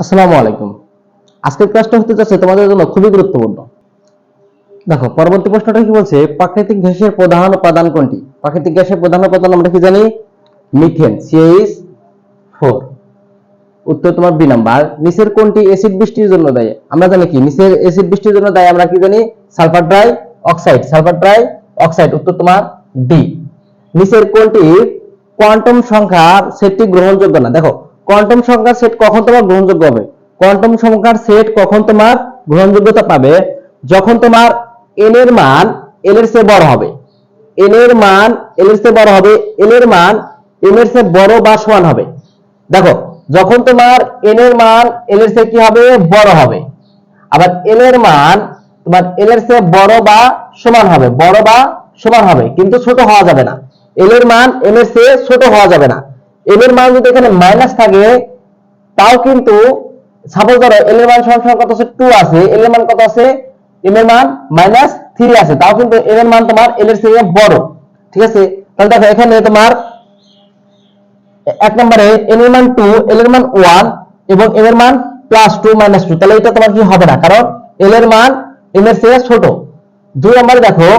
আসসালামু আলাইকুম। আজকের ক্লাসটা হতে যাচ্ছে তোমাদের জন্য খুবই গুরুত্বপূর্ণ। দেখো পরবর্তী প্রশ্নটা কি বলছে, প্রাকৃতিক গ্যাসের প্রধান উপাদান কোনটি? প্রাকৃতিক গ্যাসের প্রধান উপাদান আমরা কি জানি? Methane, CH4। উত্তর তোমার বি নাম্বার। নিচের কোনটি অ্যাসিড বৃষ্টির জন্য দায়ী? আমরা জানি কি নিচের অ্যাসিড বৃষ্টির জন্য দায়ী আমরা কি জানি? Sulphur die oxide. Sulphur die oxide. উত্তর তোমার ডি। নিচের কোনটি কোয়ান্টাম সংখ্যার সেটটি গ্রহণযোগ্য না? দেখো কোয়ান্টাম সংখ্যার সেট কখন তোমার গ্রহণযোগ্য হবে? কোয়ান্টাম সংখ্যার সেট কখন তোমার গ্রহণযোগ্যতা পাবে? যখন তোমার n এর মান l এর চেয়ে বড় হবে। n এর মান l এর চেয়ে বড় হবে, l এর মান m এর চেয়ে বড় বা সমান হবে। দেখো যখন তোমার n এর মান l এর চেয়ে কি হবে? বড় হবে। আবার l এর মান তোমার l এর চেয়ে বড় বা সমান হবে, বড় বা সমান হবে, কিন্তু ছোট হওয়া যাবে না। l এর মান m এর চেয়ে ছোট হওয়া যাবে না। m এর মান যদি এখানে মাইনাস থাকে তাও কিন্তু, সাপোজ ধরো l এর মান সমান কত আছে? 2 আছে, l এর মান কত আছে? m এর মান -3 আছে, তাও কিন্তু m এর মান তোমার l এর চেয়ে বড়। ঠিক আছে, তাহলে দেখো এখানে তোমার এক নম্বরে n এর মান 2, l এর মান 1 এবং m এর মান +2 -2, তাহলে এটা তোমার কি হবে না, কারণ l এর মান m এর চেয়ে ছোট। দুই নম্বরে দেখো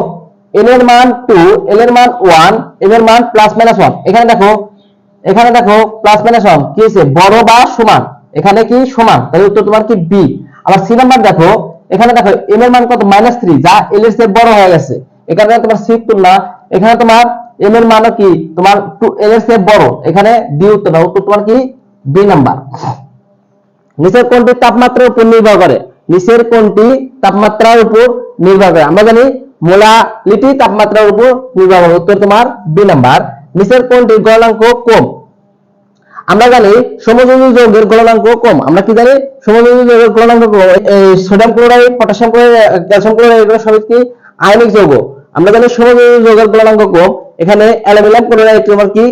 n এর মান 2, l এর মান 1, m এর মান +-1। এখানে দেখো +-1 কি আছে? বড় বা সমান। এখানে কি সমান, তাহলে উত্তর তোমার কি বি। আবার সি নাম্বার দেখো, এখানে দেখো m এর মান কত? -3, যা l এর চেয়ে বড় হয়ে গেছে। এখানে তোমার সি উত্তর না, এখানে তোমার m এর মানও কি তোমার l এর চেয়ে বড়, এখানে ডি উত্তর না, উত্তর তোমার কি বি নাম্বার। নিচের কোনটি তাপমাত্রার উপর নির্ভর করে? নিচের কোনটি তাপমাত্রার উপর নির্ভর করে? আমরা জানি মোলালিটি তাপমাত্রার উপর নির্ভর করে, উত্তর তোমার বি নাম্বার। নিচের কোনটি গলনাঙ্ক কম? আমরা জানি সমযোজী যৌগের গলনাঙ্ক কম। আমরা কি জানি? সমযোজী যৌগের গলনাঙ্ক কম। এই sodium chloride, potassium chloride, calcium chloride এগুলো সবই কি আয়নিক যৌগ। আমরা জানি সমযোজী যৌগের গলনাঙ্ক কম। এখানে অ্যালুমিনিয়াম ক্লোরাইড তোমার কি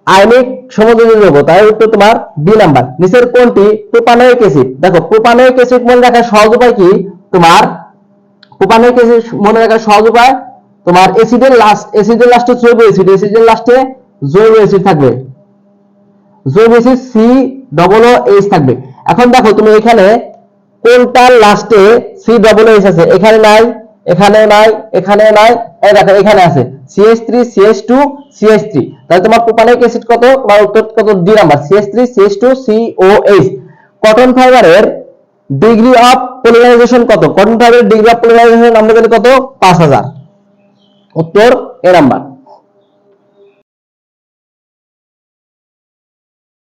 আয়নিক সমযোজী যৌগ, তাই উত্তর তোমার বি নাম্বার। নিচের কোনটি প্রোপানোয়িক অ্যাসিড? দেখো প্রোপানোয়িক অ্যাসিড মনে রাখার সহজ উপায় কি? তোমার প্রোপানোয়িক অ্যাসিড মনে রাখার সহজ উপায় তোমার অ্যাসিডের লাস্টে জৈব অ্যাসিড, অ্যাসিডের লাস্টে জৈব অ্যাসিড থাকবে, জৈব অ্যাসিড COOH থাকবে। এখন দেখো তুমি এখানে কোনটার লাস্টে COOH আছে? এখানে নাই, এখানে নাই, এখানে নাই, এই দেখো এখানে আছে CH3 CH2 CH3। তাহলে তোমার প্রোপানোয়িক অ্যাসিড কত? তোমার উত্তর কত? D number, CH3 CH2 COH। Cotton ফাইবারের ডিগ্রি অফ পলিমারাইজেশন কত? কটন ফাইবারের ডিগ্রি অফ পলিমারাইজেশন আমরা জানি কত? 5000। উত্তর এ নাম্বার।